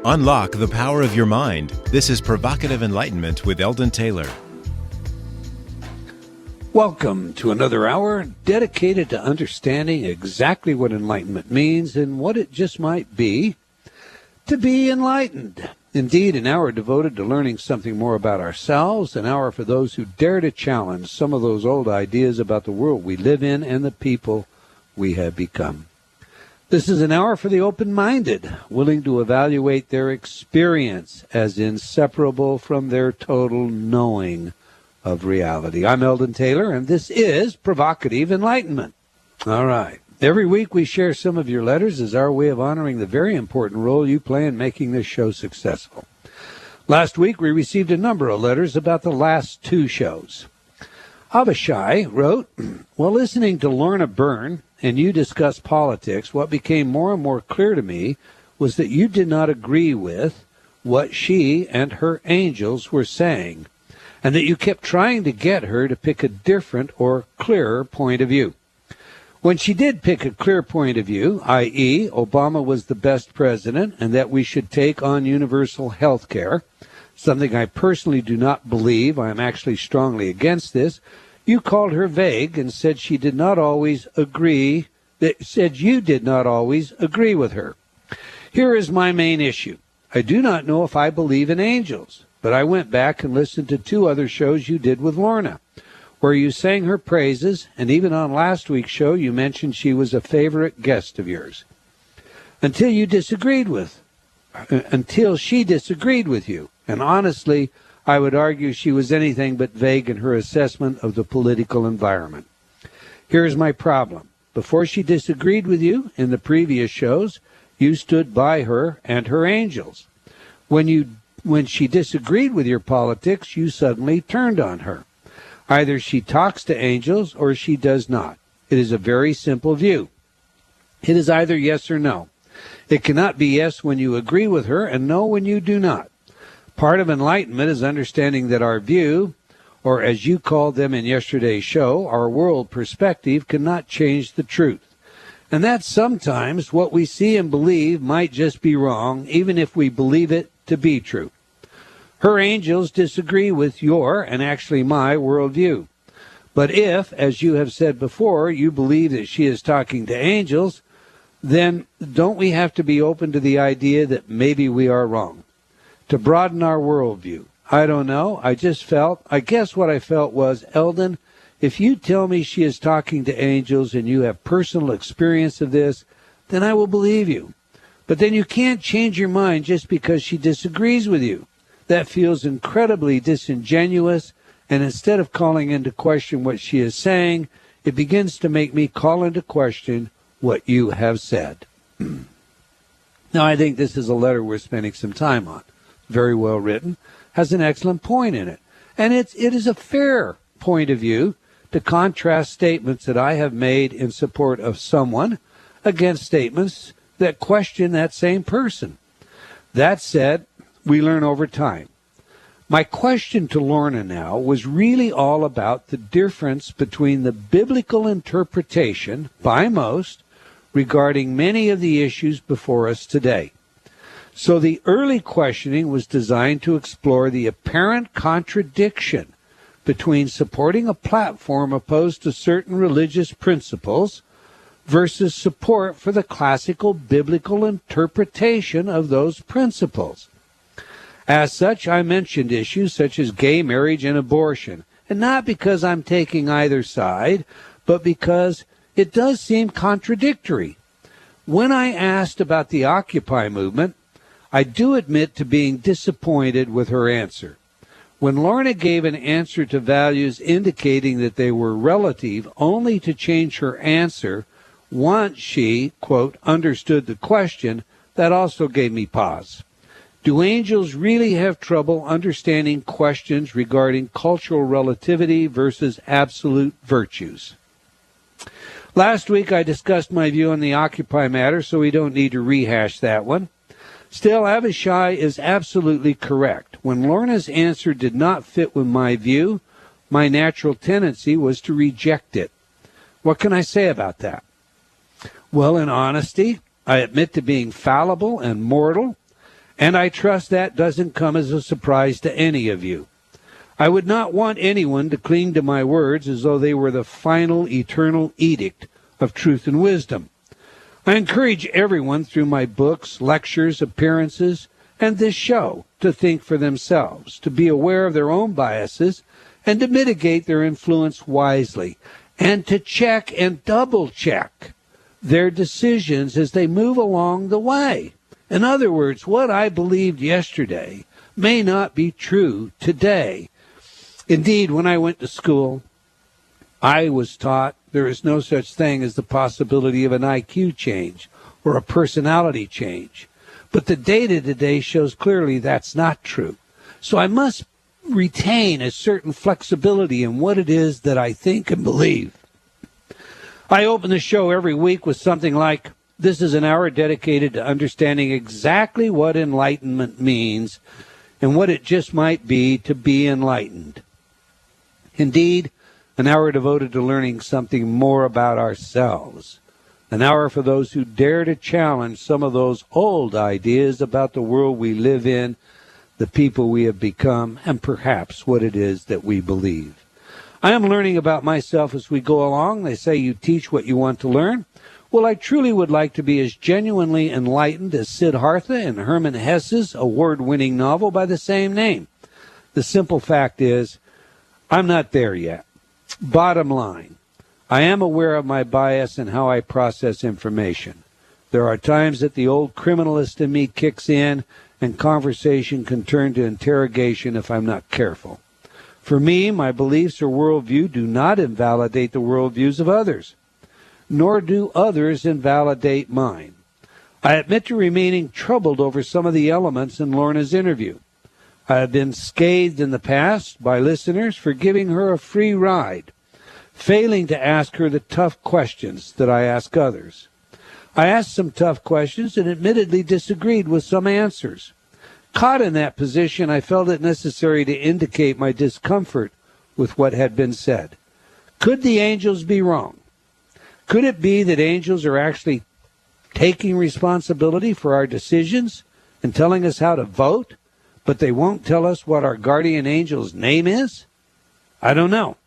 Unlock the power of your mind. This is Provocative Enlightenment with Eldon Taylor. Welcome to another hour dedicated to understanding exactly what enlightenment means and what it just might be to be enlightened. Indeed, an hour devoted to learning something more about ourselves, an hour for those who dare to challenge some of those old ideas about the world we live in and the people we have become. This is an hour for the open-minded, willing to evaluate their experience as inseparable from their total knowing of reality. I'm Eldon Taylor, and this is Provocative Enlightenment. All right. Every week we share some of your letters as our way of honoring the very important role you play in making this show successful. Last week we received a number of letters about the last two shows. Avishai wrote, while listening to Lorna Byrne and you discuss politics, what became more and more clear to me was that you did not agree with what she and her angels were saying, and that you kept trying to get her to pick a different or clearer point of view. When she did pick a clear point of view, i.e., Obama was the best president and that we should take on universal health care, something I personally do not believe, I am actually strongly against this, you called her vague and said you did not always agree with her. Here is my main issue. I do not know if I believe in angels, but I went back and listened to two other shows you did with Lorna, where you sang her praises, and even on last week's show you mentioned she was a favorite guest of yours. Until she disagreed with you. And honestly, I would argue she was anything but vague in her assessment of the political environment. Here's my problem. Before she disagreed with you in the previous shows, you stood by her and her angels. When she disagreed with your politics, you suddenly turned on her. Either she talks to angels or she does not. It is a very simple view. It is either yes or no. It cannot be yes when you agree with her and no when you do not. Part of enlightenment is understanding that our view, or as you called them in yesterday's show, our world perspective, cannot change the truth. And that sometimes what we see and believe might just be wrong, even if we believe it to be true. Her angels disagree with your, and actually my, worldview. But if, as you have said before, you believe that she is talking to angels, then don't we have to be open to the idea that maybe we are wrong? To broaden our worldview. I don't know. I guess what I felt was, Eldon, if you tell me she is talking to angels and you have personal experience of this, then I will believe you. But then you can't change your mind just because she disagrees with you. That feels incredibly disingenuous, and instead of calling into question what she is saying, it begins to make me call into question what you have said. Now, I think this is a letter worth spending some time on. Very well written, has an excellent point in it. And it is a fair point of view to contrast statements that I have made in support of someone against statements that question that same person. That said, we learn over time. My question to Lorna now was really all about the difference between the biblical interpretation by most regarding many of the issues before us today. So the early questioning was designed to explore the apparent contradiction between supporting a platform opposed to certain religious principles versus support for the classical biblical interpretation of those principles. As such, I mentioned issues such as gay marriage and abortion, and not because I'm taking either side, but because it does seem contradictory. When I asked about the Occupy movement, I do admit to being disappointed with her answer. When Lorna gave an answer to values indicating that they were relative only to change her answer once she, quote, understood the question, that also gave me pause. Do angels really have trouble understanding questions regarding cultural relativity versus absolute virtues? Last week I discussed my view on the Occupy matter, so we don't need to rehash that one. Still, Avishai is absolutely correct. When Lorna's answer did not fit with my view, my natural tendency was to reject it. What can I say about that? Well, in honesty, I admit to being fallible and mortal, And I trust that doesn't come as a surprise to any of you. I would not want anyone to cling to my words as though they were the final eternal edict of truth and wisdom. I encourage everyone through my books, lectures, appearances, and this show to think for themselves, to be aware of their own biases, and to mitigate their influence wisely, and to check and double-check their decisions as they move along the way. In other words, what I believed yesterday may not be true today. Indeed, when I went to school, I was taught there is no such thing as the possibility of an IQ change or a personality change. But the data today shows clearly that's not true. So I must retain a certain flexibility in what it is that I think and believe. I open the show every week with something like, this is an hour dedicated to understanding exactly what enlightenment means and what it just might be to be enlightened. Indeed, an hour devoted to learning something more about ourselves. An hour for those who dare to challenge some of those old ideas about the world we live in, the people we have become, and perhaps what it is that we believe. I am learning about myself as we go along. They say you teach what you want to learn. Well, I truly would like to be as genuinely enlightened as Siddhartha in Hermann Hesse's award-winning novel by the same name. The simple fact is, I'm not there yet. Bottom line, I am aware of my bias and how I process information. There are times that the old criminalist in me kicks in, and conversation can turn to interrogation if I'm not careful. For me, my beliefs or worldview do not invalidate the worldviews of others, nor do others invalidate mine. I admit to remaining troubled over some of the elements in Lorna's interview. I have been scathed in the past by listeners for giving her a free ride, failing to ask her the tough questions that I ask others. I asked some tough questions and admittedly disagreed with some answers. Caught in that position, I felt it necessary to indicate my discomfort with what had been said. Could the angels be wrong? Could it be that angels are actually taking responsibility for our decisions and telling us how to vote, but they won't tell us what our guardian angel's name is? I don't know.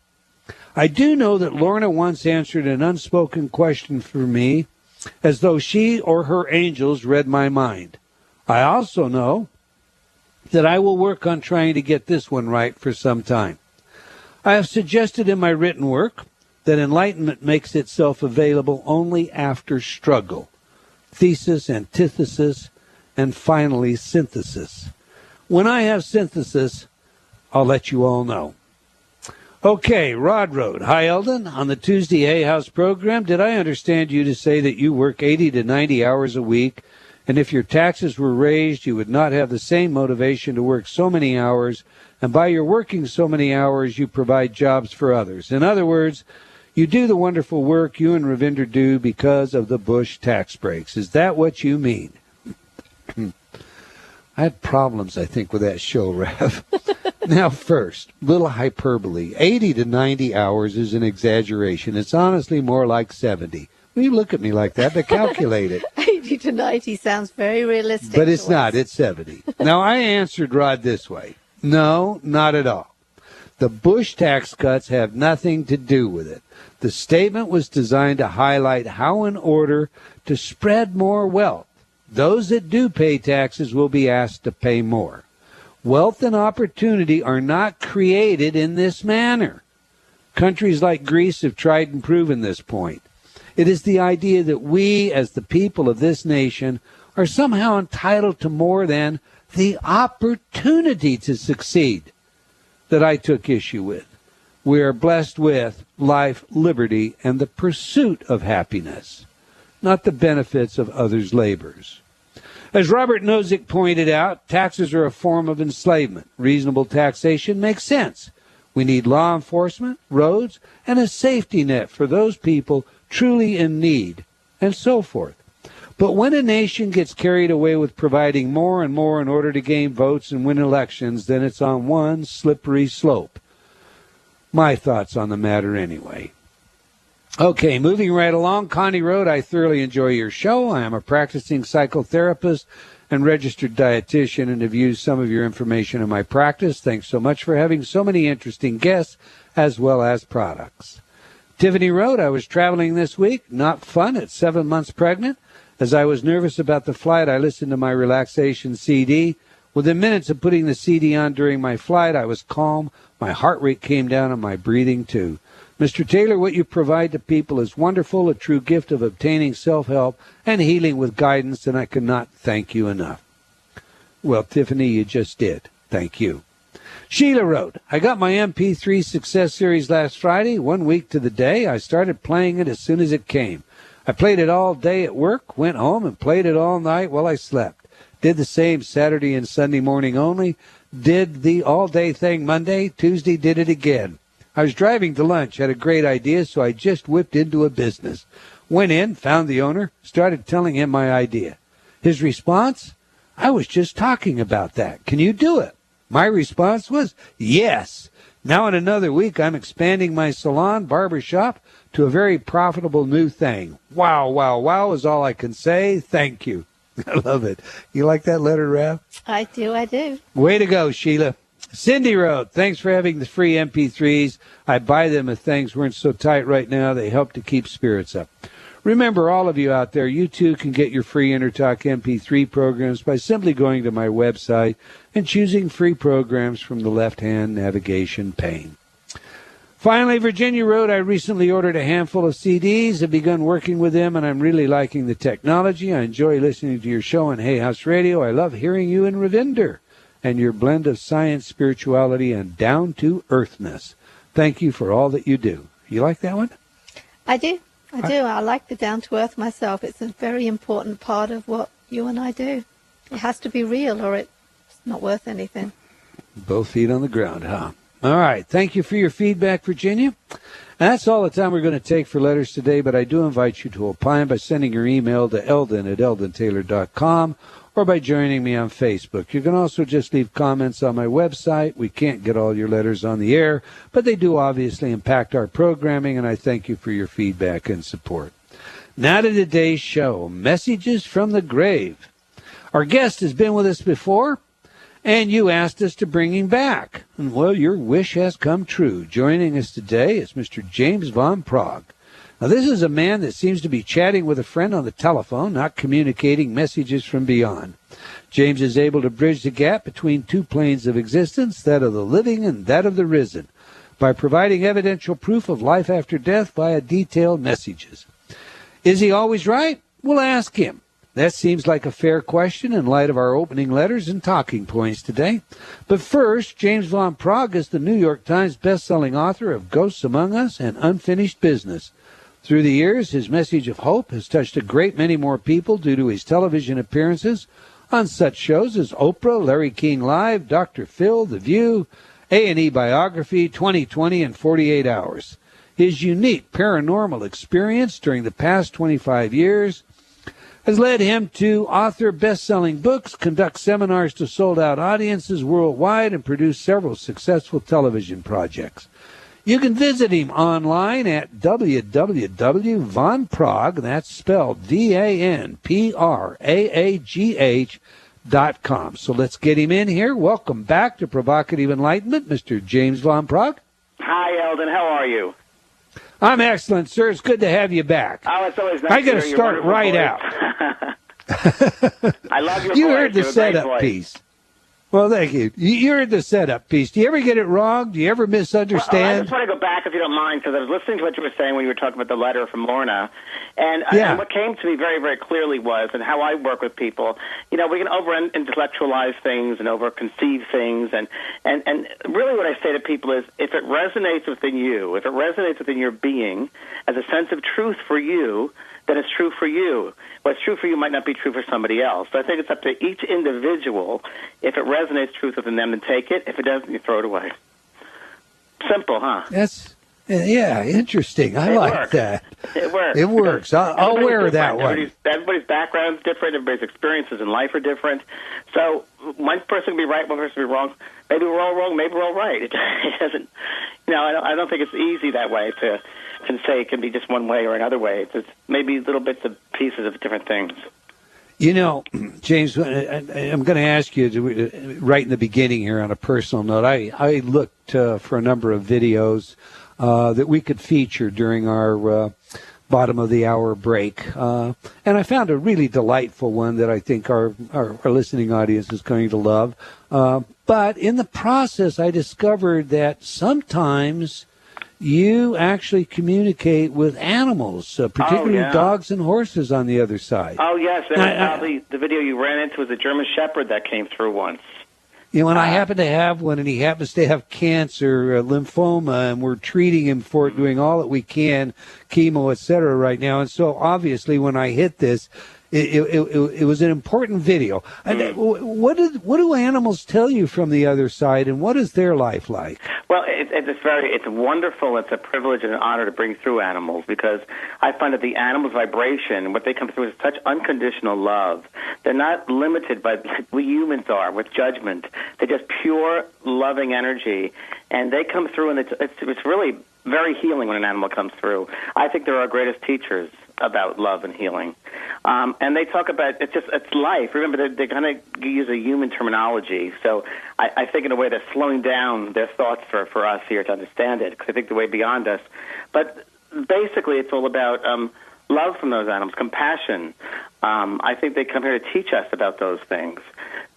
I do know that Lorna once answered an unspoken question for me as though she or her angels read my mind. I also know that I will work on trying to get this one right for some time. I have suggested in my written work that enlightenment makes itself available only after struggle, thesis, antithesis, and finally synthesis. When I have synthesis, I'll let you all know. Okay, Rod wrote, Hi, Eldon. On the Tuesday Hay House program, did I understand you to say that you work 80 to 90 hours a week, and if your taxes were raised, you would not have the same motivation to work so many hours, and by your working so many hours, you provide jobs for others? In other words, you do the wonderful work you and Ravinder do because of the Bush tax breaks. Is that what you mean? I had problems, I think, with that show, Rev. Now, first, little hyperbole. 80 to 90 hours is an exaggeration. It's honestly more like 70. When you look at me like that, to calculate it. 80 to 90 sounds very realistic. But it's not. It's 70. Now, I answered Rod this way. No, not at all. The Bush tax cuts have nothing to do with it. The statement was designed to highlight how, in order to spread more wealth, those that do pay taxes will be asked to pay more. Wealth and opportunity are not created in this manner. Countries like Greece have tried and proven this point. It is the idea that we, as the people of this nation, are somehow entitled to more than the opportunity to succeed that I took issue with. We are blessed with life, liberty, and the pursuit of happiness, not the benefits of others' labors. As Robert Nozick pointed out, taxes are a form of enslavement. Reasonable taxation makes sense. We need law enforcement, roads, and a safety net for those people truly in need, and so forth. But when a nation gets carried away with providing more and more in order to gain votes and win elections, then it's on one slippery slope. My thoughts on the matter anyway. Okay, moving right along, Connie Road, I thoroughly enjoy your show. I am a practicing psychotherapist and registered dietitian and have used some of your information in my practice. Thanks so much for having so many interesting guests as well as products. Tiffany Road, I was traveling this week. Not fun at 7 months pregnant. As I was nervous about the flight, I listened to my relaxation CD. Within minutes of putting the CD on during my flight, I was calm. My heart rate came down and my breathing too. Mr. Taylor, what you provide to people is wonderful, a true gift of obtaining self-help and healing with guidance, and I cannot thank you enough. Well, Tiffany, you just did. Thank you. Sheila wrote, I got my MP3 Success Series last Friday, 1 week to the day. I started playing it as soon as it came. I played it all day at work, went home and played it all night while I slept. Did the same Saturday and Sunday morning only. Did the all-day thing Monday. Tuesday did it again. I was driving to lunch, had a great idea, so I just whipped into a business. Went in, found the owner, started telling him my idea. His response? I was just talking about that. Can you do it? My response was, yes. Now in another week, I'm expanding my salon, barbershop, to a very profitable new thing. Wow, wow, wow is all I can say. Thank you. I love it. You like that letter, Rav? I do. Way to go, Sheila. Cindy wrote, thanks for having the free MP3s. I buy them if things weren't so tight right now. They help to keep spirits up. Remember, all of you out there, you too can get your free InnerTalk MP3 programs by simply going to my website and choosing free programs from the left-hand navigation pane. Finally, Virginia wrote, I recently ordered a handful of CDs, have begun working with them, and I'm really liking the technology. I enjoy listening to your show on Hay House Radio. I love hearing you in Ravinder and your blend of science, spirituality, and down-to-earthness. Thank you for all that you do. You like that one? I do. I like the down-to-earth myself. It's a very important part of what you and I do. It has to be real or it's not worth anything. Both feet on the ground, huh? All right. Thank you for your feedback, Virginia. And that's all the time we're going to take for letters today, but I do invite you to opine by sending your email to eldon@eldontaylor.com or by joining me on Facebook. You can also just leave comments on my website. We can't get all your letters on the air, but they do obviously impact our programming, and I thank you for your feedback and support. Now to today's show, Messages from the Grave. Our guest has been with us before, and you asked us to bring him back. And, well, your wish has come true. Joining us today is Mr. James VanPraagh. Now, this is a man that seems to be chatting with a friend on the telephone, not communicating messages from beyond. James is able to bridge the gap between two planes of existence, that of the living and that of the risen, by providing evidential proof of life after death via detailed messages. Is he always right? We'll ask him. That seems like a fair question in light of our opening letters and talking points today. But first, James VanPraagh is the New York Times best-selling author of Ghosts Among Us and Unfinished Business. Through the years, his message of hope has touched a great many more people due to his television appearances on such shows as Oprah, Larry King Live, Dr. Phil, The View, A&E Biography, 2020, and 48 Hours. His unique paranormal experience during the past 25 years has led him to author best-selling books, conduct seminars to sold-out audiences worldwide, and produce several successful television projects. You can visit him online at www.vanpraagh, that's spelled VANPRAAGH.com. So let's get him in here. Welcome back to Provocative Enlightenment, Mr. James VanPraagh. Hi, Eldon. How are you? I'm excellent, sir. It's good to have you back. Oh, it's always nice I got to start right voice. out. I love your You voice. heard the setup piece. Well, thank you. You heard the setup piece. Do you ever get it wrong? Do you ever misunderstand? Well, I just want to go back, if you don't mind, because I was listening to what you were saying when you were talking about the letter from Lorna. And what came to me very, very clearly was, and how I work with people, we can over-intellectualize things and over-conceive things. And really what I say to people is, if it resonates within you, if it resonates within your being as a sense of truth for you, then it's true for you. What's true for you might not be true for somebody else. So I think it's up to each individual. If it resonates truth within them, then take it. If it doesn't, you throw it away. Simple, huh? Interesting. I like that. It works. It works. I'll wear that one. Everybody's background is different. Everybody's experiences in life are different. So one person can be right, one person can be wrong. Maybe we're all wrong, maybe we're all right. It doesn't, I don't think it's easy that way to can say it can be just one way or another way. It's maybe little bits of pieces of different things. You know, James, I'm going to ask you to, right in the beginning here on a personal note. I looked for a number of videos that we could feature during our bottom of the hour break, and I found a really delightful one that I think our listening audience is going to love. But in the process, I discovered that sometimes you actually communicate with animals, particularly dogs and horses on the other side. Oh, yes. That was probably the video you ran into was a German Shepherd that came through once. You know, and I happen to have one, and he happens to have cancer, lymphoma, and we're treating him for it, doing all that we can, chemo, et cetera, right now. And so, obviously, when I hit this, it was an important video. What do animals tell you from the other side, and what is their life like? Well, it's wonderful. It's a privilege and an honor to bring through animals, because I find that the animal's vibration, what they come through, is such unconditional love. They're not limited by like we humans are with judgment. They're just pure loving energy, and they come through, and it's really very healing when an animal comes through. I think they're our greatest teachers about love and healing. And they talk about it's life. Remember, they kind of use a human terminology. So I think in a way they're slowing down their thoughts for us here to understand it, because I think they're way beyond us. But basically, it's all about love from those animals, compassion. I think they come here to teach us about those things.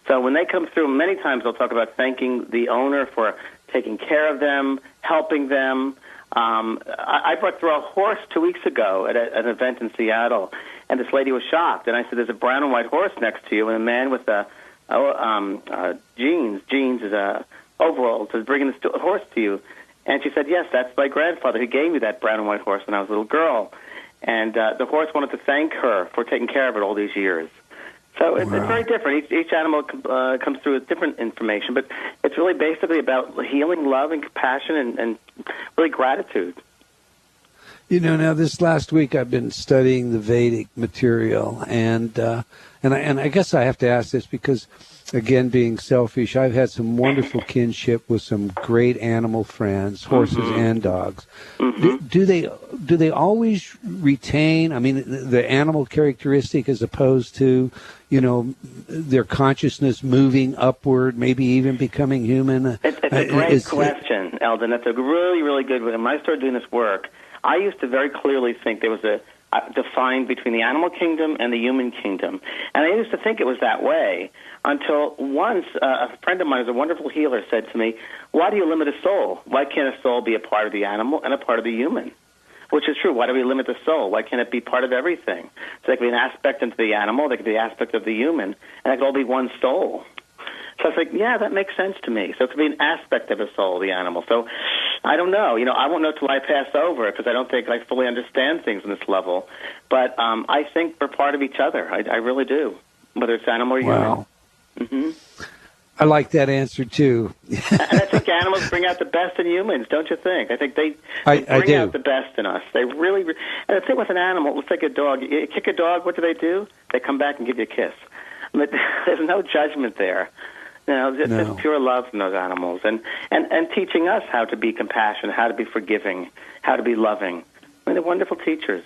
So when they come through, many times they'll talk about thanking the owner for taking care of them, helping them. I brought through a horse 2 weeks ago at an event in Seattle, and this lady was shocked. And I said, "There's a brown and white horse next to you, and a man with jeans is overalls is bringing this horse to you." And she said, "Yes, that's my grandfather. He gave me that brown and white horse when I was a little girl." And the horse wanted to thank her for taking care of it all these years. So it's very different. Each animal comes through with different information, but it's really basically about healing, love, and compassion, and really gratitude. You know, now this last week I've been studying the Vedic material, and I guess I have to ask this because, again, being selfish, I've had some wonderful kinship with some great animal friends, horses and dogs. Do they always retain, I mean, the animal characteristic as opposed to, you know, their consciousness moving upward, maybe even becoming human? It's a great question, Eldon. That's a really, really good one. When I started doing this work, I used to very clearly think there was a defined between the animal kingdom and the human kingdom. And I used to think it was that way until once a friend of mine who's a wonderful healer said to me, "Why do you limit a soul? Why can't a soul be a part of the animal and a part of the human?" Which is true. Why do we limit the soul? Why can't it be part of everything? So there could be an aspect into the animal, there could be an aspect of the human, and it could all be one soul. So I was like, yeah, that makes sense to me. So it could be an aspect of a soul, the animal. So I don't know. You know, I won't know till I pass over, because I don't think I fully understand things on this level. But I think we're part of each other. I really do, whether it's animal or human. Mm-hmm. I like that answer, too. And I think animals bring out the best in humans, don't you think? I think they bring out the best in us. They really and the thing with an animal, let's take a dog. You kick a dog, what do? They come back and give you a kiss. But there's no judgment there. Just pure love from those animals, and teaching us how to be compassionate, how to be forgiving, how to be loving. I mean, they're wonderful teachers.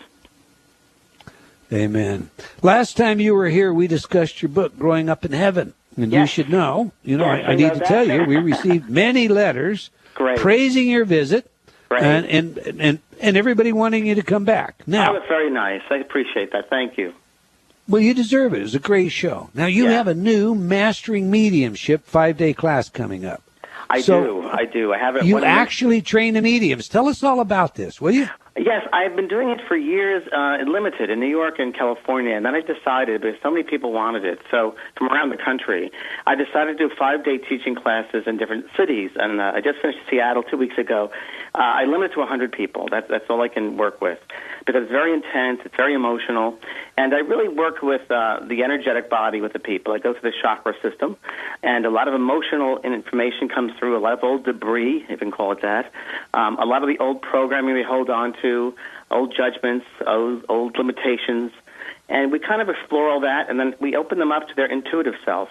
Amen. Last time you were here, we discussed your book, Growing Up in Heaven. And you should know, I need to tell you, we received many letters praising your visit and everybody wanting you to come back. Now, that's very nice. I appreciate that. Thank you. Well, you deserve it. It was a great show. Now, you have a new Mastering Mediumship 5-day class coming up. I do. I have it. You actually train the mediums. Tell us all about this, will you? Yes, I've been doing it for years, limited in New York and California, and then I decided, because so many people wanted it, so from around the country, I decided to do 5-day teaching classes in different cities, and I just finished Seattle 2 weeks ago. I limit it to 100 people. That's all I can work with, because it's very intense, it's very emotional, and I really work with the energetic body with the people. I go through the chakra system, and a lot of emotional information comes through, a lot of old debris, if you can call it that, a lot of the old programming we hold on to, old judgments, old limitations, and we kind of explore all that, and then we open them up to their intuitive self.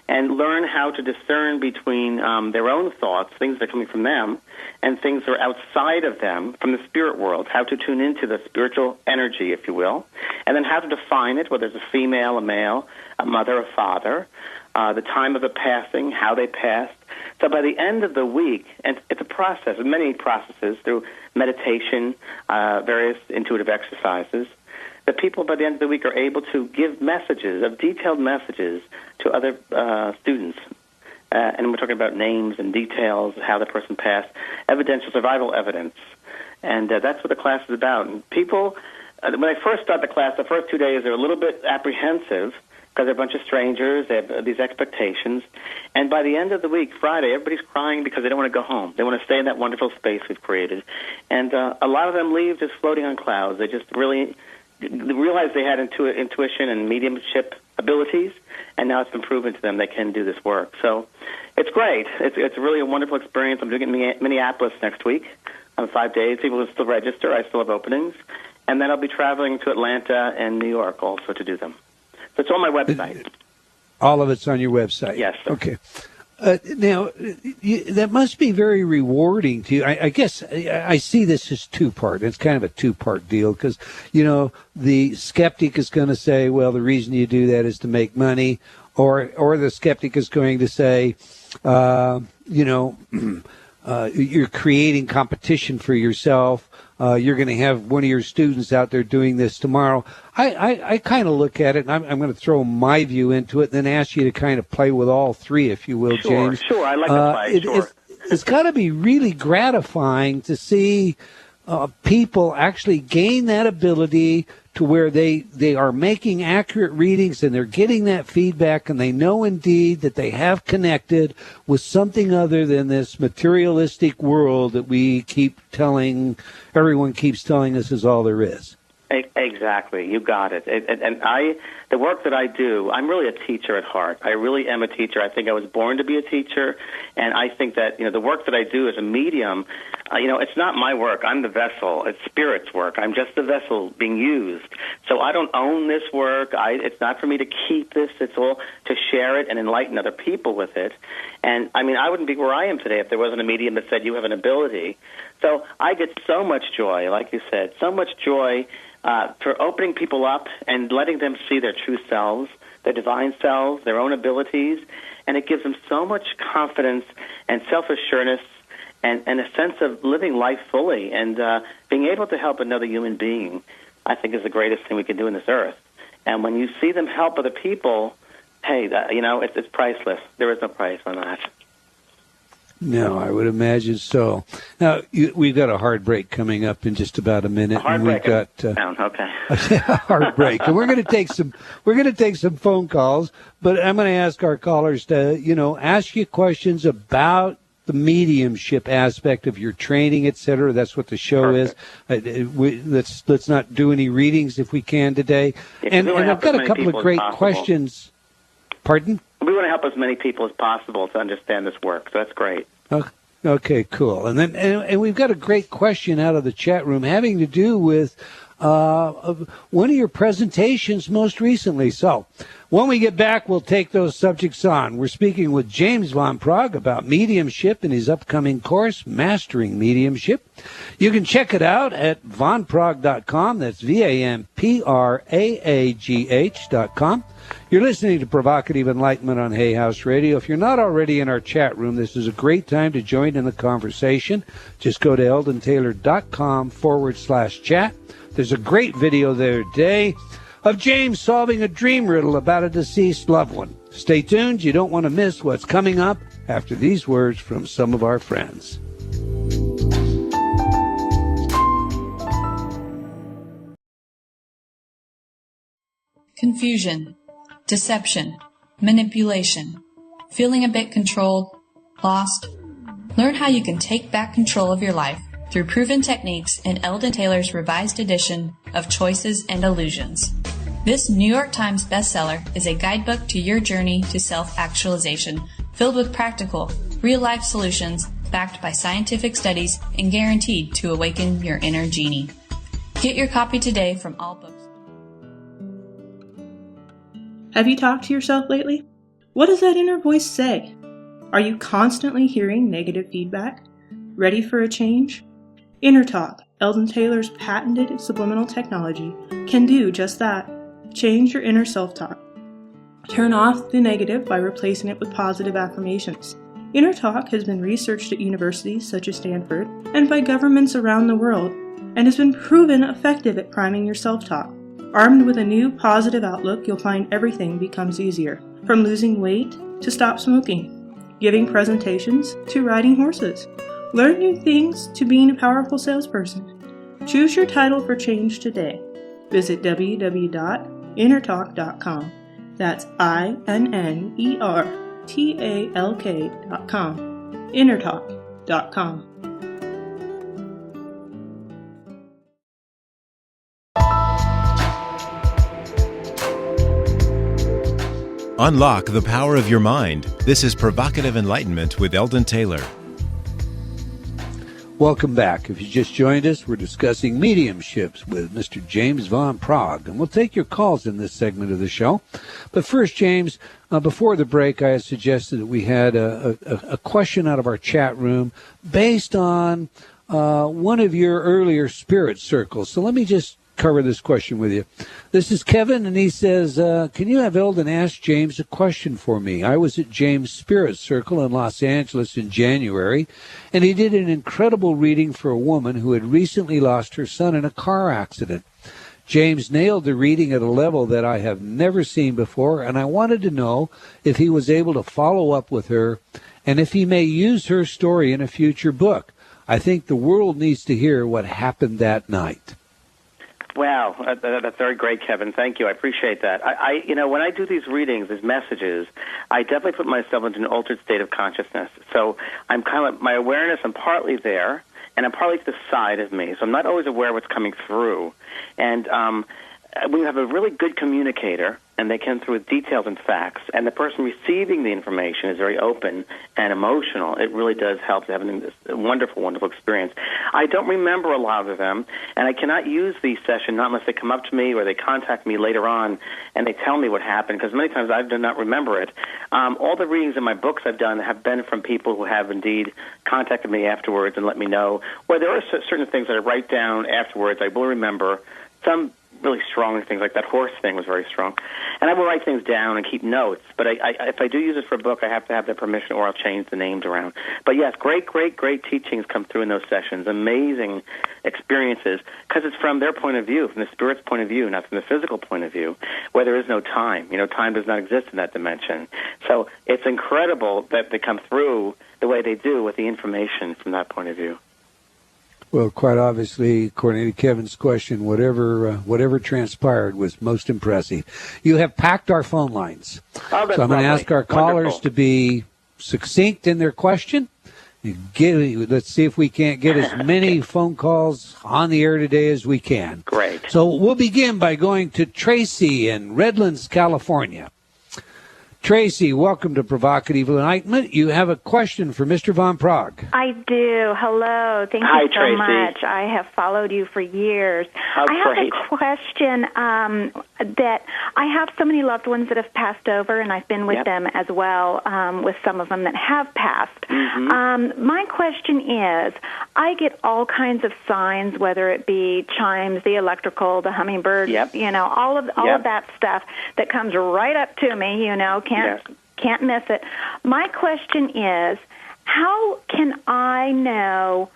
and learn how to discern between their own thoughts, things that are coming from them, and things that are outside of them from the spirit world, how to tune into the spiritual energy, if you will, and then how to define it, whether it's a female, a male, a mother, a father, the time of the passing, how they passed. So by the end of the week, and it's a process, many processes through meditation, various intuitive exercises, the people by the end of the week are able to give messages, of detailed messages, to other students. And we're talking about names and details, how the person passed, evidential survival evidence. And that's what the class is about. And people, when I first start the class, the first 2 days, they're a little bit apprehensive because they're a bunch of strangers. They have these expectations. And by the end of the week, Friday, everybody's crying because they don't want to go home. They want to stay in that wonderful space we've created. And a lot of them leave just floating on clouds. They just really realized they had intuition and mediumship abilities, and now it's been proven to them they can do this work. So it's great. It's really a wonderful experience. I'm doing it in Minneapolis next week on 5 days. People will still register. I still have openings. And then I'll be traveling to Atlanta and New York also to do them. So it's on my website. All of it's on your website? Yes, sir. Okay. Now, that must be very rewarding to you. I guess I see this as two-part. It's kind of a two-part deal because, the skeptic is going to say, well, the reason you do that is to make money, or the skeptic is going to say, you're creating competition for yourself. You're going to have one of your students out there doing this tomorrow. I kind of look at it, and I'm going to throw my view into it, and then ask you to kind of play with all three, if you will, James. Sure, I like to play, sure. It's got to be really gratifying to see people actually gain that ability to where they are making accurate readings and they're getting that feedback, and they know indeed that they have connected with something other than this materialistic world that everyone keeps telling us is all there is. Exactly. You got it. And the work that I do, I'm really a teacher at heart. I really am a teacher. I think I was born to be a teacher, and I think that, the work that I do as a medium, it's not my work. I'm the vessel. It's Spirit's work. I'm just the vessel being used. So I don't own this work. It's not for me to keep this. It's all to share it and enlighten other people with it. And, I wouldn't be where I am today if there wasn't a medium that said you have an ability. So I get so much joy, like you said, so much joy for opening people up and letting them see their true selves, their divine selves, their own abilities, and it gives them so much confidence and self-assurance and a sense of living life fully and being able to help another human being, I think, is the greatest thing we can do on this earth. And when you see them help other people, hey, it's priceless. There is no price on that. No, I would imagine so. Now, we've got a hard break coming up in just about a minute. A hard break. We've got okay. a hard break, and we're going to take some phone calls. But I'm going to ask our callers to, ask you questions about the mediumship aspect of your training, etc. That's what the show is. Let's not do any readings if we can today. And I've got a couple of great questions. Pardon? We want to help as many people as possible to understand this work, so that's great. Okay, cool. And then and we've got a great question out of the chat room having to do with one of your presentations most recently. So when we get back, we'll take those subjects on. We're speaking with James VanPraagh about mediumship in his upcoming course, Mastering Mediumship. You can check it out at vanpraagh.com. That's VANPRAAGH.com. You're listening to Provocative Enlightenment on Hay House Radio. If you're not already in our chat room, this is a great time to join in the conversation. Just go to eldontaylor.com/chat. There's a great video there today of James solving a dream riddle about a deceased loved one. Stay tuned. You don't want to miss what's coming up after these words from some of our friends. Confusion, deception, manipulation, feeling a bit controlled, lost. Learn how you can take back control of your life through proven techniques in Eldon Taylor's revised edition of Choices and Illusions. This New York Times bestseller is a guidebook to your journey to self-actualization, filled with practical, real-life solutions backed by scientific studies and guaranteed to awaken your inner genie. Get your copy today from all books. Have you talked to yourself lately? What does that inner voice say? Are you constantly hearing negative feedback? Ready for a change? Inner Talk, Eldon Taylor's patented subliminal technology, can do just that. Change your inner self-talk. Turn off the negative by replacing it with positive affirmations. Inner Talk has been researched at universities such as Stanford and by governments around the world, and has been proven effective at priming your self-talk. Armed with a new positive outlook, you'll find everything becomes easier, from losing weight to stop smoking, giving presentations to riding horses. Learn new things to being a powerful salesperson. Choose your title for change today. Visit www.innertalk.com. That's INNERTALK.com. Innertalk.com. Unlock the power of your mind. This is Provocative Enlightenment with Eldon Taylor. Welcome back. If you just joined us, we're discussing mediumships with Mr. James VanPraagh, and we'll take your calls in this segment of the show. But first, James, before the break, I had suggested that we had a question out of our chat room based on one of your earlier spirit circles. So let me just cover this question with you. This is Kevin, and he says, can you have Eldon ask James a question for me? I was at James' Spirit Circle in Los Angeles in January, and he did an incredible reading for a woman who had recently lost her son in a car accident. James nailed the reading at a level that I have never seen before, and I wanted to know if he was able to follow up with her and if he may use her story in a future book. I think the world needs to hear what happened that night. Wow, that's very great, Kevin. Thank you. I appreciate that. I when I do these readings, these messages, I definitely put myself into an altered state of consciousness. So I'm kind of, my awareness, I'm partly there, and I'm partly to the side of me. So I'm not always aware of what's coming through. And we have a really good communicator, and they come through with details and facts, and the person receiving the information is very open and emotional. It really does help to have a wonderful, wonderful experience. I don't remember a lot of them, and I cannot use the session not unless they come up to me or they contact me later on and they tell me what happened, because many times I do not remember it. All the readings in my books I've done have been from people who have indeed contacted me afterwards and let me know. Where there are certain things that I write down afterwards, I will remember. Some really strong things, like that horse thing was very strong. And I will write things down and keep notes, but if I do use it for a book, I have to have their permission or I'll change the names around. But yes, great teachings come through in those sessions, amazing experiences, because it's from their point of view, from the spirit's point of view, not from the physical point of view, where there is no time. Time does not exist in that dimension. So it's incredible that they come through the way they do with the information from that point of view. Well, quite obviously, according to Kevin's question, whatever transpired was most impressive. You have packed our phone lines. Oh, that's so I'm going to ask our callers Wonderful. to be succinct in their question. Let's see if we can't get as many phone calls on the air today as we can. Great. So we'll begin by going to Tracy in Redlands, California. Tracy, welcome to Provocative Enlightenment. You have a question for Mr. VanPraagh. I do. Hello. Thank Hi, you so Tracy. much. I have followed you for years. Oh, I have great. a question that I have so many loved ones that have passed over, and I've been with Yep. them as well, with some of them that have passed. Mm-hmm. My question is, I get all kinds of signs, whether it be chimes, the electrical, the hummingbirds, Yep. all of Yep. that stuff that comes right up to me, can't miss it. My question is, how can I know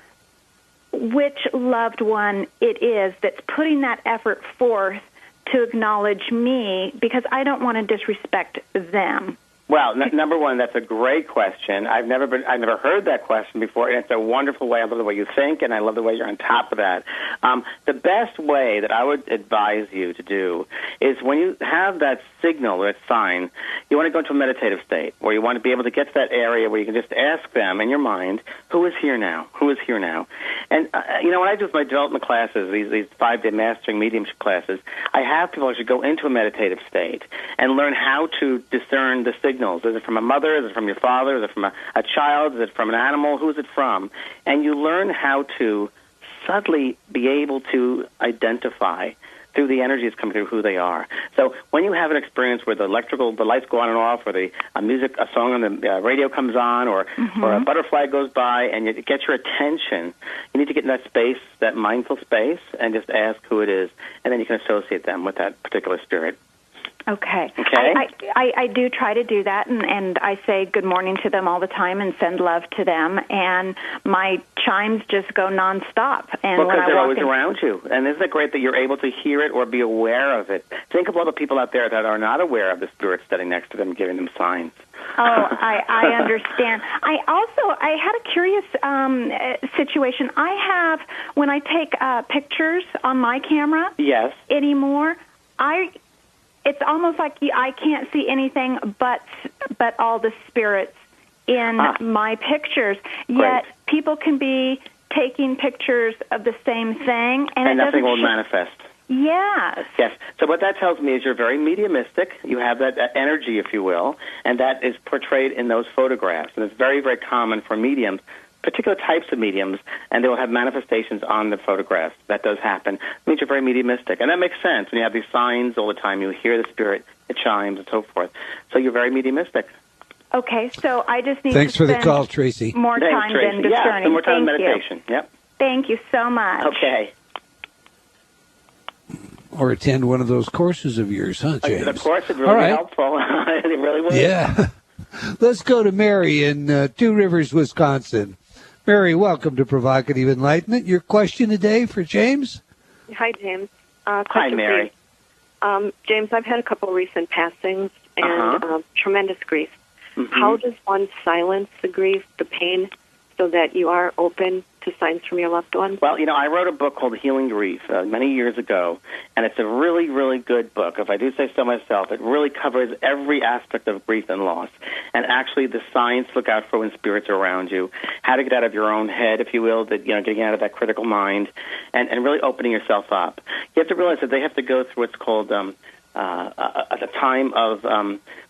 which loved one it is that's putting that effort forth to acknowledge me, because I don't want to disrespect them? Well, number one, that's a great question. I've never heard that question before, and it's a wonderful way. I love the way you think, and I love the way you're on top of that. The best way that I would advise you to do is when you have that signal or that sign, you want to go into a meditative state where you want to be able to get to that area where you can just ask them in your mind, who is here now? Who is here now? And, when I do my development classes, these 5-day mastering mediumship classes, I have people actually go into a meditative state and learn how to discern the signals. Is it from a mother? Is it from your father? Is it from a child? Is it from an animal? Who is it from? And you learn how to subtly be able to identify through the energies coming through who they are. So when you have an experience where the lights go on and off, or a song on the radio comes on, or a butterfly goes by, and it gets your attention, you need to get in that space, that mindful space, and just ask who it is, and then you can associate them with that particular spirit. Okay. Okay. I do try to do that, and I say good morning to them all the time and send love to them, and my chimes just go nonstop. And well, when because I they're walk always in, around you. And isn't it great that you're able to hear it or be aware of it? Think of all the people out there that are not aware of the spirit standing next to them, giving them signs. Oh, I understand. I had a curious situation. I have, when I take pictures on my camera Yes. anymore, it's almost like I can't see anything but all the spirits in my pictures. Yet people can be taking pictures of the same thing, and nothing will manifest. Yes. Yes. So what that tells me is you're very mediumistic. You have that energy, if you will, and that is portrayed in those photographs. And it's very, very common for mediums, particular types of mediums, and they will have manifestations on the photographs. That does happen. It means you're very mediumistic. And that makes sense. When you have these signs all the time, you hear the spirit, it chimes, and so forth. So you're very mediumistic. Okay, so I just need Thanks to for the spend call, Tracy. more time than discerning. Yeah, some more time Thank meditation. You. Yep. Thank you so much. Okay. Or attend one of those courses of yours, huh, James? Of course, it's really helpful. It really would. Yeah. Let's go to Mary in Two Rivers, Wisconsin. Mary, welcome to Provocative Enlightenment. Your question today for James? Hi, James. Hi, Mary. James, I've had a couple of recent passings and tremendous grief. Mm-hmm. How does one silence the grief, the pain, so that you are open to signs from your loved ones? Well, I wrote a book called Healing Grief many years ago, and it's a really, really good book. If I do say so myself, it really covers every aspect of grief and loss, and actually the signs to look out for when spirits are around you, how to get out of your own head, if you will, getting out of that critical mind, and really opening yourself up. You have to realize that they have to go through what's called a time of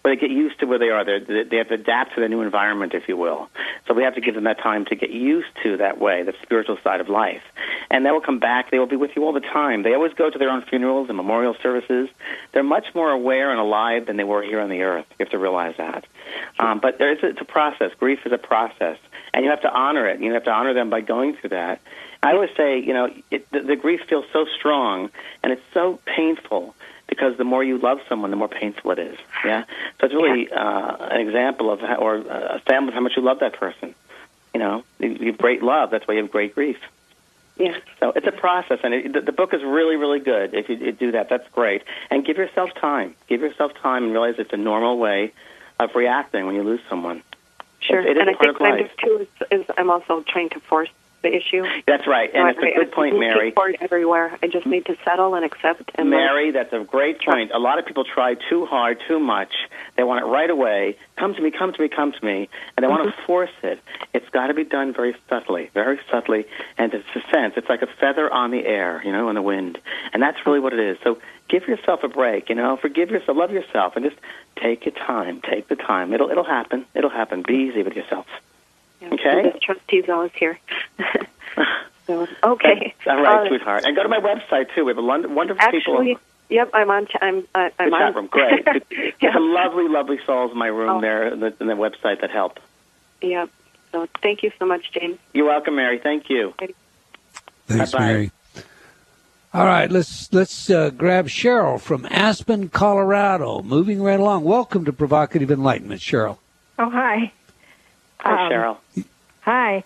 where they get used to where they are. They have to adapt to their new environment, if you will. So we have to give them that time to get used to that way, the spiritual side of life. And they will come back. They will be with you all the time. They always go to their own funerals and memorial services. They're much more aware and alive than they were here on the earth. You have to realize that. But it's a process. Grief is a process. And you have to honor it. You have to honor them by going through that. I always say, the grief feels so strong, and it's so painful, because the more you love someone, the more painful it is. Yeah, so it's really an example of, or a sample of how much you love that person. You have great love. That's why you have great grief. Yeah. So it's a process, and the book is really, really good. If you do that, that's great. And give yourself time. Give yourself time, and realize it's a normal way of reacting when you lose someone. Sure. It is and I think part of life. too is I'm also trying to force the issue. That's right, and it's a good point, Mary. Everywhere, I just need to settle and accept. And Mary, that's a great point. A lot of people try too hard, too much. They want it right away. Come to me, come to me, come to me, and they want to force it. It's got to be done very subtly, and it's a sense. It's like a feather on the air, in the wind, and that's really what it is. So give yourself a break, forgive yourself, love yourself, and just take your time. Take the time. It'll happen. It'll happen. Be easy with yourself. Yeah. Okay. The trustee's always here. So, okay. That's all right, sweetheart. And go to my website too. We have a wonderful people. Yep, I'm on. I'm the chat room. Great. There's some lovely, lovely souls in my room there in the website that help. Yep. So thank you so much, James. You're welcome, Mary. Thank you. Thanks, Bye-bye. Mary. All right, let's grab Cheryl from Aspen, Colorado. Moving right along. Welcome to Provocative Enlightenment, Cheryl. Oh, hi. Hi, Cheryl. Hi.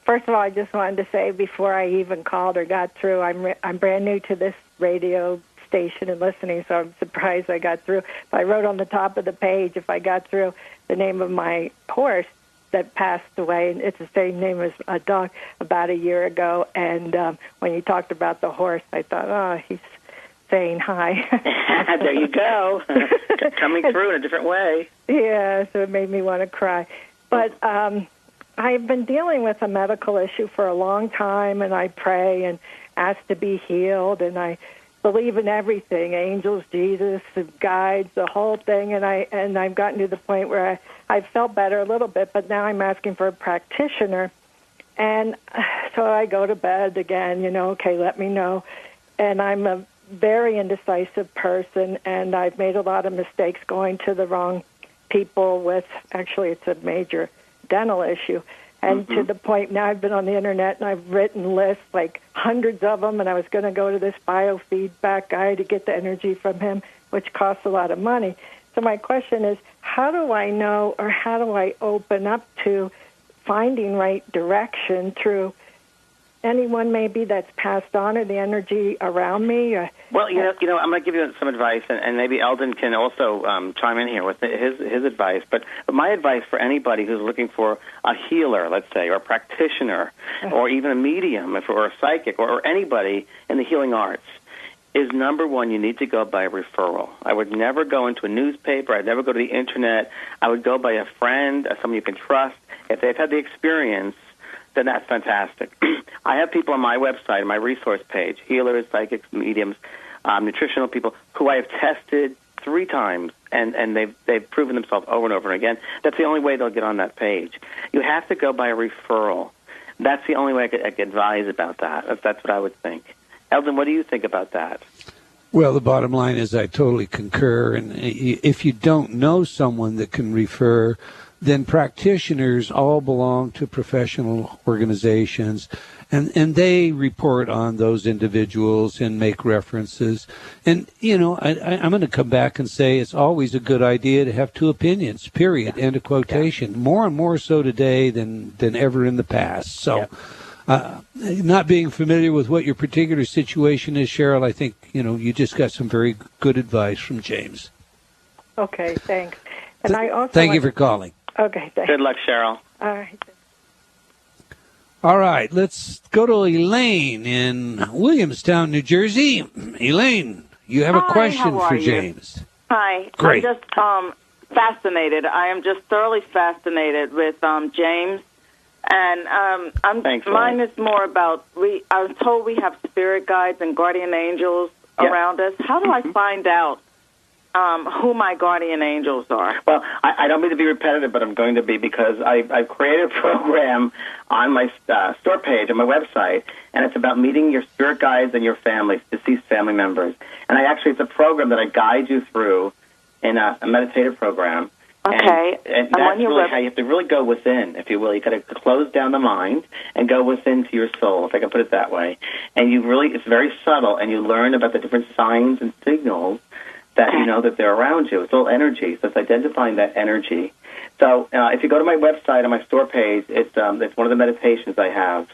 First of all, I just wanted to say before I even called or got through, I'm brand new to this radio station and listening, so I'm surprised I got through. But I wrote on the top of the page, if I got through, the name of my horse that passed away, and it's the same name as a dog, about a year ago. And when you talked about the horse, I thought, oh, he's saying hi. There you go. Coming through in a different way. Yeah, so it made me want to cry. But I've been dealing with a medical issue for a long time, and I pray and ask to be healed, and I believe in everything, angels, Jesus, guides, the whole thing, and I've gotten to the point where I've felt better a little bit, but now I'm asking for a practitioner. And so I go to bed again, okay, let me know. and I'm a very indecisive person, and I've made a lot of mistakes going to the wrong people with, actually it's a major dental issue. And to the point now I've been on the internet and I've written lists, like hundreds of them, and I was going to go to this biofeedback guy to get the energy from him, which costs a lot of money. So my question is, how do I know, or how do I open up to finding right direction through anyone maybe that's passed on, or the energy around me? Well, you know, I'm going to give you some advice, and maybe Eldon can also chime in here with his advice. But my advice for anybody who's looking for a healer, let's say, or a practitioner, or even a medium, or a psychic, or anybody in the healing arts, is number one, you need to go by a referral. I would never go into a newspaper. I'd never go to the internet. I would go by a friend, someone you can trust. If they've had the experience, then that's fantastic. I have people on my website, on my resource page, healers, psychics, mediums, nutritional people, who I have tested 3 times, and they've proven themselves over and over again. That's the only way they'll get on that page. You have to go by a referral. That's the only way I could advise about that. That's what I would think. Eldon, what do you think about that? Well, the bottom line is I totally concur. And if you don't know someone that can refer, then practitioners all belong to professional organizations, and they report on those individuals and make references. And, you know, I'm going to come back and say it's always a good idea to have 2 opinions, period, end of quotation. Yeah. More and more so today than ever in the past. So not being familiar with what your particular situation is, Cheryl, I think, you know, you just got some very good advice from James. Okay, thanks. And I also thank you for calling. Okay, thanks. Good luck, Cheryl. All right. All right, let's go to Elaine in Williamstown, New Jersey. Elaine, you have a question for James. Hi. Great. I'm just fascinated. I am just thoroughly fascinated with James. And Thanks, mine is more about, I was told we have spirit guides and guardian angels around us. How do I find out who my guardian angels are? Well, I don't mean to be repetitive, but I'm going to be, because I've created a program on my store page, on my website, and it's about meeting your spirit guides and your families, deceased family members. And it's a program that I guide you through in a meditative program. Okay. And that's really how you have to really go within, if you will. You got to close down the mind and go within to your soul, if I can put it that way. And it's very subtle, and you learn about the different signs and signals that you know that they're around you. It's all energy, so it's identifying that energy. So if you go to my website, on my store page, it's one of the meditations I have.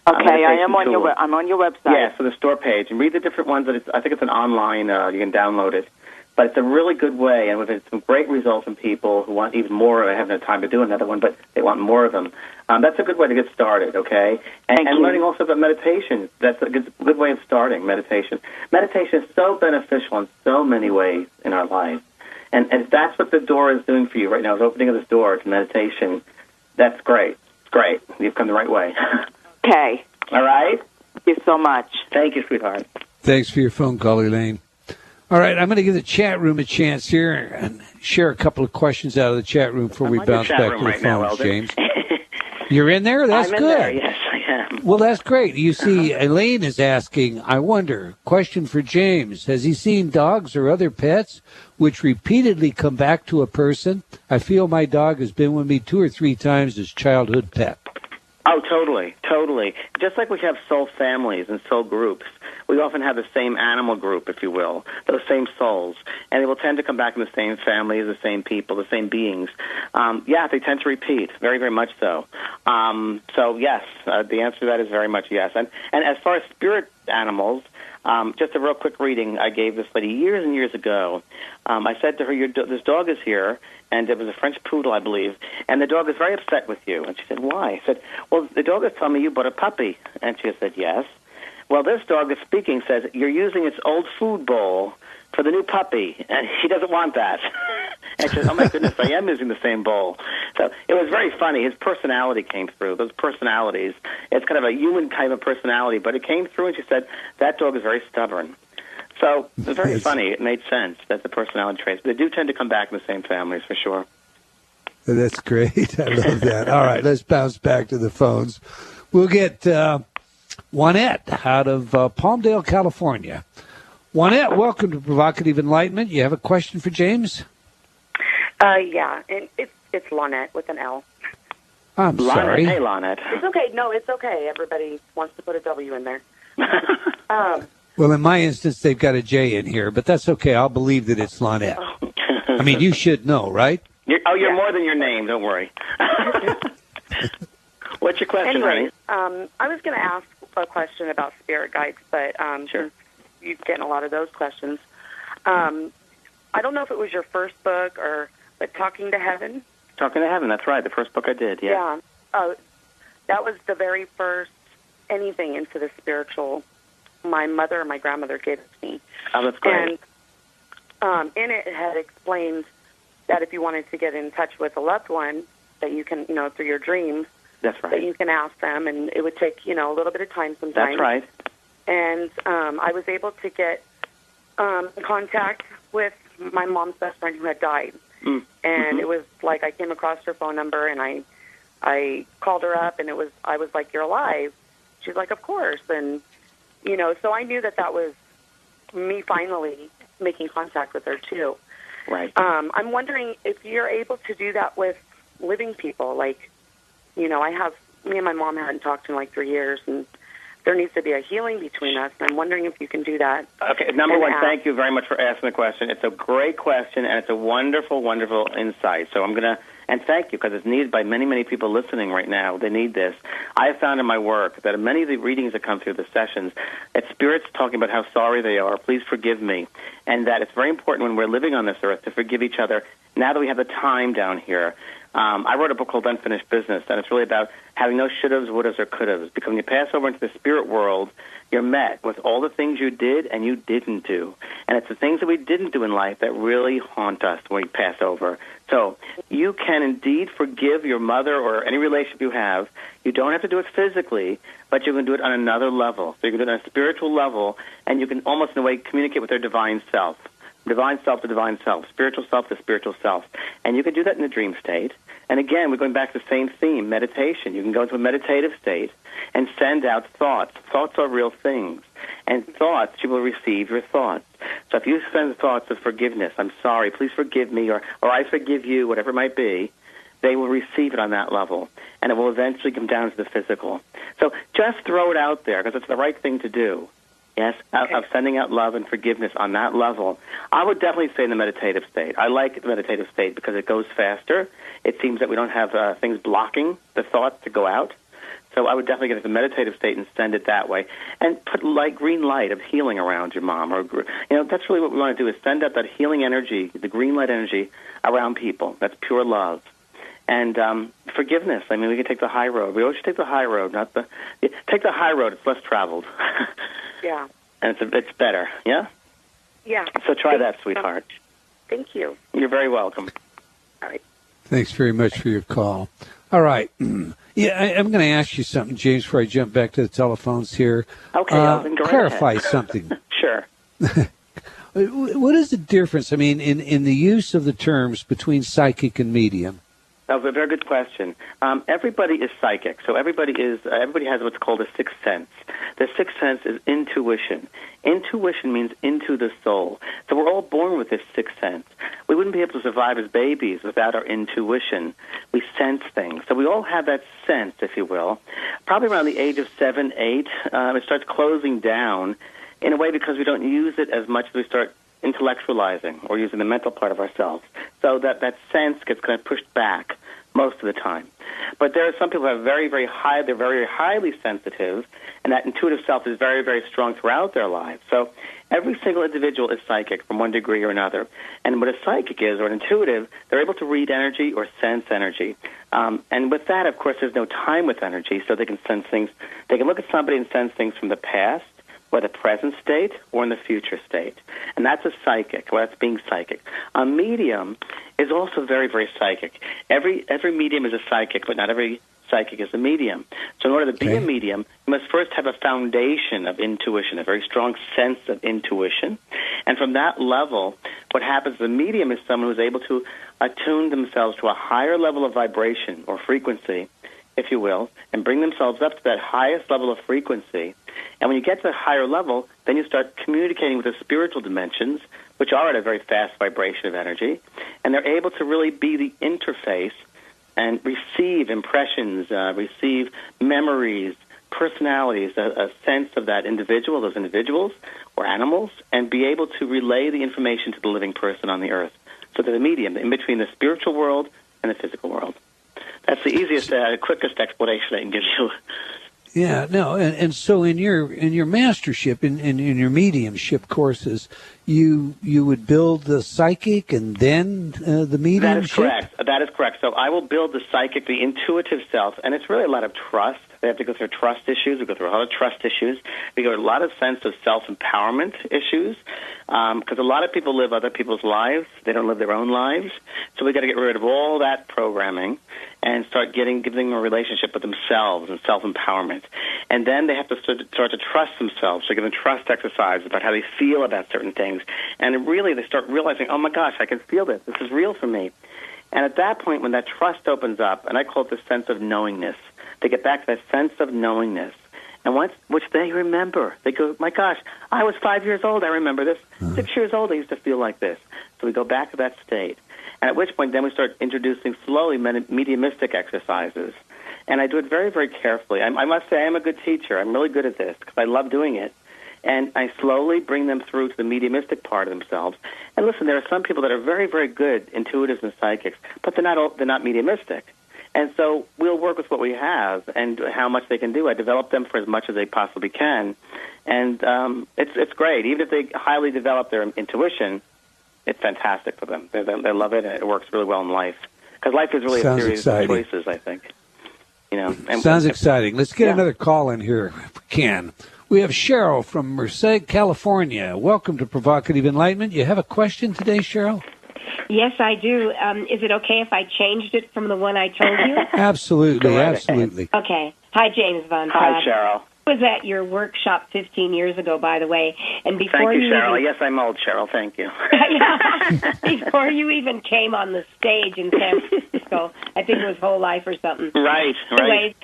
Okay, I'm on your website. Yeah, so the store page, and read the different ones. I think it's an online, you can download it. But it's a really good way, and we've had some great results from people who want even more. I haven't had time to do another one, but they want more of them. That's a good way to get started, okay? And learning also about meditation. That's a good way of starting meditation. Meditation is so beneficial in so many ways in our life. And if that's what the door is doing for you right now, is opening of this door to meditation, that's great. It's great. You've come the right way. Okay. All right? Thank you so much. Thank you, sweetheart. Thanks for your phone call, Elaine. All right, I'm going to give the chat room a chance here and share a couple of questions out of the chat room before we bounce back to the phones, James. You're in there? That's I'm in good. There. Yes, I am. Well, that's great. You see, Elaine is asking, I wonder, question for James, has he seen dogs or other pets which repeatedly come back to a person? I feel my dog has been with me 2 or 3 times as childhood pet. Oh, totally, totally. Just like we have soul families and soul groups, we often have the same animal group, if you will, those same souls, and they will tend to come back in the same families, the same people, the same beings. They tend to repeat, very, very much so. So, yes, the answer to that is very much yes. And as far as spirit animals, just a real quick reading I gave this lady years and years ago. I said to her, this dog is here, and it was a French poodle, I believe, and the dog is very upset with you. And she said, why? I said, well, the dog is telling me you bought a puppy. And she said, yes. Well, this dog that's speaking says you're using its old food bowl for the new puppy, and she doesn't want that. And she said, oh, my goodness, I am using the same bowl. So it was very funny. His personality came through, those personalities. It's kind of a human kind of personality, but it came through, and she said, that dog is very stubborn. So it was very funny. It made sense that the personality traits. They do tend to come back in the same families, for sure. That's great. I love that. All right, let's bounce back to the phones. We'll get Juanette out of Palmdale, California. Juanette, welcome to Provocative Enlightenment. You have a question for James? Yeah, and it's Lonette with an L. I'm sorry. Hey, Lonette. It's okay. No, it's okay. Everybody wants to put a W in there. Well, in my instance, they've got a J in here, but that's okay. I'll believe that it's Lonette. I mean, you should know, right? You're more than your name. Don't worry. What's your question, anyway, honey? I was going to ask a question about spirit guides, but sure. You're getting a lot of those questions. I don't know if it was your first book but Talking to Heaven. Talking to Heaven, that's right. The first book I did, yeah. That was the very first anything into the spiritual. My mother and my grandmother gave it to me. Oh, that's great. And in it had explained that if you wanted to get in touch with a loved one, that you can, through your dreams, that's right, that you can ask them, and it would take, a little bit of time sometimes. That's right. And I was able to get in contact with my mom's best friend who had died. And it was like I came across her phone number, and I called her up, and I was like, "You're alive?" She's like, "Of course." And so I knew that was me finally making contact with her too. Right. I'm wondering if you're able to do that with living people. Like, me and my mom hadn't talked in like 3 years, and there needs to be a healing between us, and I'm wondering if you can do that. Okay, number one, thank you very much for asking the question. It's a great question, and it's a wonderful, wonderful insight. So I'm going to, and thank you, because it's needed by many, many people listening right now. They need this. I have found in my work that in many of the readings that come through the sessions, it's spirits talking about how sorry they are, please forgive me, and that it's very important when we're living on this earth to forgive each other now that we have the time down here. I wrote a book called Unfinished Business, and it's really about having no shouldas, wouldas, or couldas. Because when you pass over into the spirit world, you're met with all the things you did and you didn't do. And it's the things that we didn't do in life that really haunt us when we pass over. So you can indeed forgive your mother or any relationship you have. You don't have to do it physically, but you can do it on another level. So you can do it on a spiritual level, and you can almost in a way communicate with their divine self. Divine self to divine self, spiritual self to spiritual self. And you can do that in a dream state. And again, we're going back to the same theme, meditation. You can go into a meditative state and send out thoughts. Thoughts are real things. And thoughts, you will receive your thoughts. So if you send thoughts of forgiveness, I'm sorry, please forgive me, or I forgive you, whatever it might be, they will receive it on that level. And it will eventually come down to the physical. So just throw it out there, because it's the right thing to do. Yes, okay. Of sending out love and forgiveness on that level. I would definitely say in the meditative state. I like the meditative state because it goes faster. It seems that we don't have things blocking the thought to go out. So I would definitely get into the meditative state and send it that way. And put green light of healing around your mom. That's really what we want to do, is send out that healing energy, the green light energy around people. That's pure love. And forgiveness. I mean, we can take the high road. We always should take the high road, take the high road. It's less traveled. Yeah. And it's better, yeah? Yeah. So try that, sweetheart. Thank you. You're very welcome. All right. Thanks very much for your call. All right. Yeah, I'm going to ask you something, James, before I jump back to the telephones here. Okay, Alvin, go clarify ahead. something. Sure. What is the difference, I mean, in the use of the terms between psychic and medium? That was a very good question. Everybody is psychic, so everybody has what's called a sixth sense. The sixth sense is intuition. Intuition means into the soul. So we're all born with this sixth sense. We wouldn't be able to survive as babies without our intuition. We sense things. So we all have that sense, if you will. Probably around the age of 7, 8, it starts closing down in a way because we don't use it as much as we start intellectualizing or using the mental part of ourselves. So that sense gets kind of pushed back most of the time. But there are some people who are very, very high, they're very highly sensitive, and that intuitive self is very, very strong throughout their lives. So every single individual is psychic from one degree or another. And what a psychic is, or an intuitive, they're able to read energy or sense energy. And with that, of course, there's no time with energy, so they can sense things. They can look at somebody and sense things from the past, or the present state, or in the future state. And that's a psychic, or that's being psychic. A medium is also very, very psychic. Every medium is a psychic, but not every psychic is a medium. So in order to be a medium, you must first have a foundation of intuition, a very strong sense of intuition. And from that level, what happens, the medium is someone who's able to attune themselves to a higher level of vibration or frequency if you will, and bring themselves up to that highest level of frequency. And when you get to a higher level, then you start communicating with the spiritual dimensions, which are at a very fast vibration of energy, and they're able to really be the interface and receive impressions, receive memories, personalities, a sense of that individual, those individuals or animals, and be able to relay the information to the living person on the earth. So they're the medium in between the spiritual world and the physical world. That's the easiest, quickest explanation I can give you. Yeah, no, and so in your mastership, in your mediumship courses, you would build the psychic and then the mediumship? That is correct. So I will build the psychic, the intuitive self, and it's really a lot of trust. They have to go through trust issues. We go through a lot of trust issues. We go through a lot of sense of self-empowerment issues, because a lot of people live other people's lives. They don't live their own lives. So we got to get rid of all that programming and start giving them a relationship with themselves and self-empowerment. And then they have to start to trust themselves. So give them trust exercises about how they feel about certain things. And really they start realizing, oh my gosh, I can feel this. This is real for me. And at that point, when that trust opens up, and I call it the sense of knowingness, they get back to that sense of knowingness. And which they remember. They go, my gosh, I was 5 years old. I remember this. 6 years old, I used to feel like this. So we go back to that state. And at which point, then we start introducing slowly mediumistic exercises. And I do it very, very carefully. I must say I am a good teacher. I'm really good at this because I love doing it. And I slowly bring them through to the mediumistic part of themselves. And listen, there are some people that are very, very good intuitives and psychics, but they're not mediumistic. And so we'll work with what we have and how much they can do. I develop them for as much as they possibly can. And it's great. Even if they highly develop their intuition, it's fantastic for them. They love it, and it works really well in life. Because life is really a series of choices, I think. Sounds exciting. Let's get another call in here if we can. We have Cheryl from Merced, California. Welcome to Provocative Enlightenment. You have a question today, Cheryl? Yes, I do. Is it okay if I changed it from the one I told you? Absolutely, absolutely. Okay. Hi, James VanPraagh. Hi, Cheryl. I was at your workshop 15 years ago, by the way. And before Thank you, Cheryl. Yes, I'm old, Cheryl. Thank you. Before you even came on the stage in San Francisco, I think it was Whole Life or something. Right. Anyways,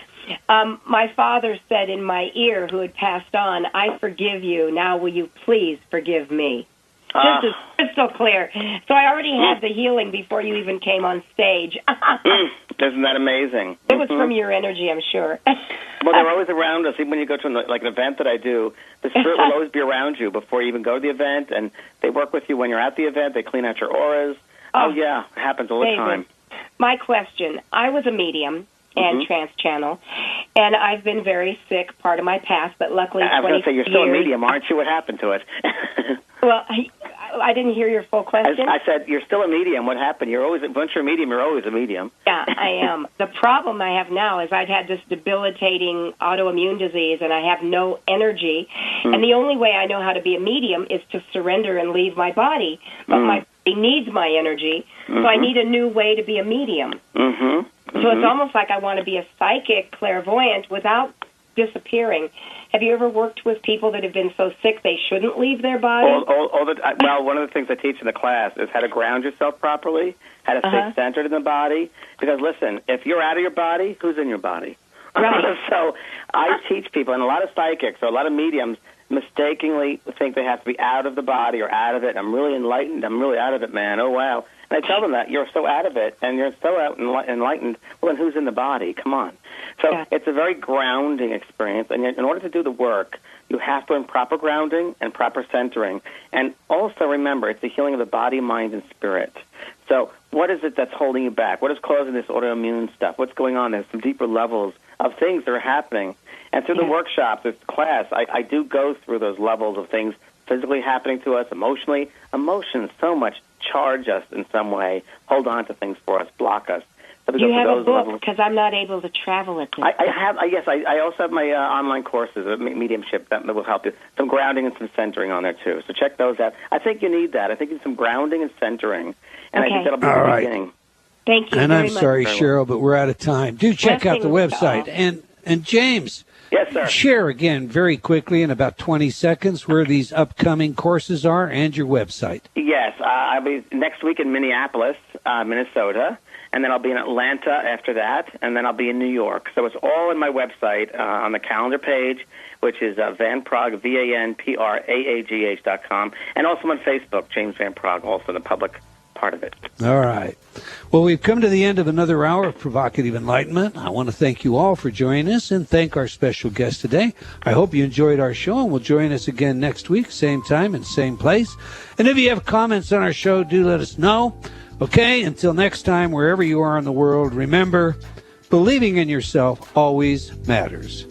my father said in my ear, who had passed on, I forgive you. Now will you please forgive me? Just as crystal clear. So I already had the healing before you even came on stage. Isn't that amazing? It was from your energy, I'm sure. Well, they're always around us. Even when you go to an event that I do, the spirit will always be around you before you even go to the event, and they work with you when you're at the event. They clean out your auras. Oh yeah, it happens all the time. My question, I was a medium and trance channel, and I've been very sick part of my past, but luckily I was going to say, you're still a medium, aren't you? What happened to it? Well, I didn't hear your full question. I said, you're still a medium. What happened? Once you're a medium, you're always a medium. Yeah, I am. The problem I have now is I've had this debilitating autoimmune disease, and I have no energy. And the only way I know how to be a medium is to surrender and leave my body. But my body needs my energy, so I need a new way to be a medium. So it's almost like I want to be a psychic clairvoyant without disappearing. Have you ever worked with people that have been so sick they shouldn't leave their body? Well, one of the things I teach in the class is how to ground yourself properly, how to stay centered in the body. Because, listen, if you're out of your body, who's in your body? Right. So I teach people, and a lot of psychics or a lot of mediums mistakenly think they have to be out of the body or out of it. I'm really enlightened. I'm really out of it, man. Oh, wow. And I tell them that you're so out of it and you're so out enlightened. Well, then who's in the body? Come on. So it's a very grounding experience. And in order to do the work, you have to have proper grounding and proper centering. And also remember, it's the healing of the body, mind, and spirit. So what is it that's holding you back? What is causing this autoimmune stuff? What's going on? There's some deeper levels of things that are happening. And through the workshop, this class, I do go through those levels of things physically happening to us, emotionally. Emotions so much charge us in some way, hold on to things for us, block us. So you have a book, because I'm not able to travel at this time. I also have my online courses of mediumship that will help you. Some grounding and some centering on there, too. So check those out. I think you need that. I think you need some grounding and centering. And I think that'll be the beginning. Thank you and very I'm sorry, much. Cheryl, but we're out of time. Do check out the website. And James, yes, sir. Share again very quickly in about 20 seconds where these upcoming courses are and your website. Yes, I'll be next week in Minneapolis, Minnesota. and then I'll be in Atlanta after that, and then I'll be in New York. So it's all in my website on the calendar page, which is VanPraagh, VanPraagh.com, and also on Facebook, James VanPraagh, also the public part of it. All right. Well, we've come to the end of another hour of Provocative Enlightenment. I want to thank you all for joining us and thank our special guest today. I hope you enjoyed our show and will join us again next week, same time and same place. And if you have comments on our show, do let us know. Okay, until next time, wherever you are in the world, remember, believing in yourself always matters.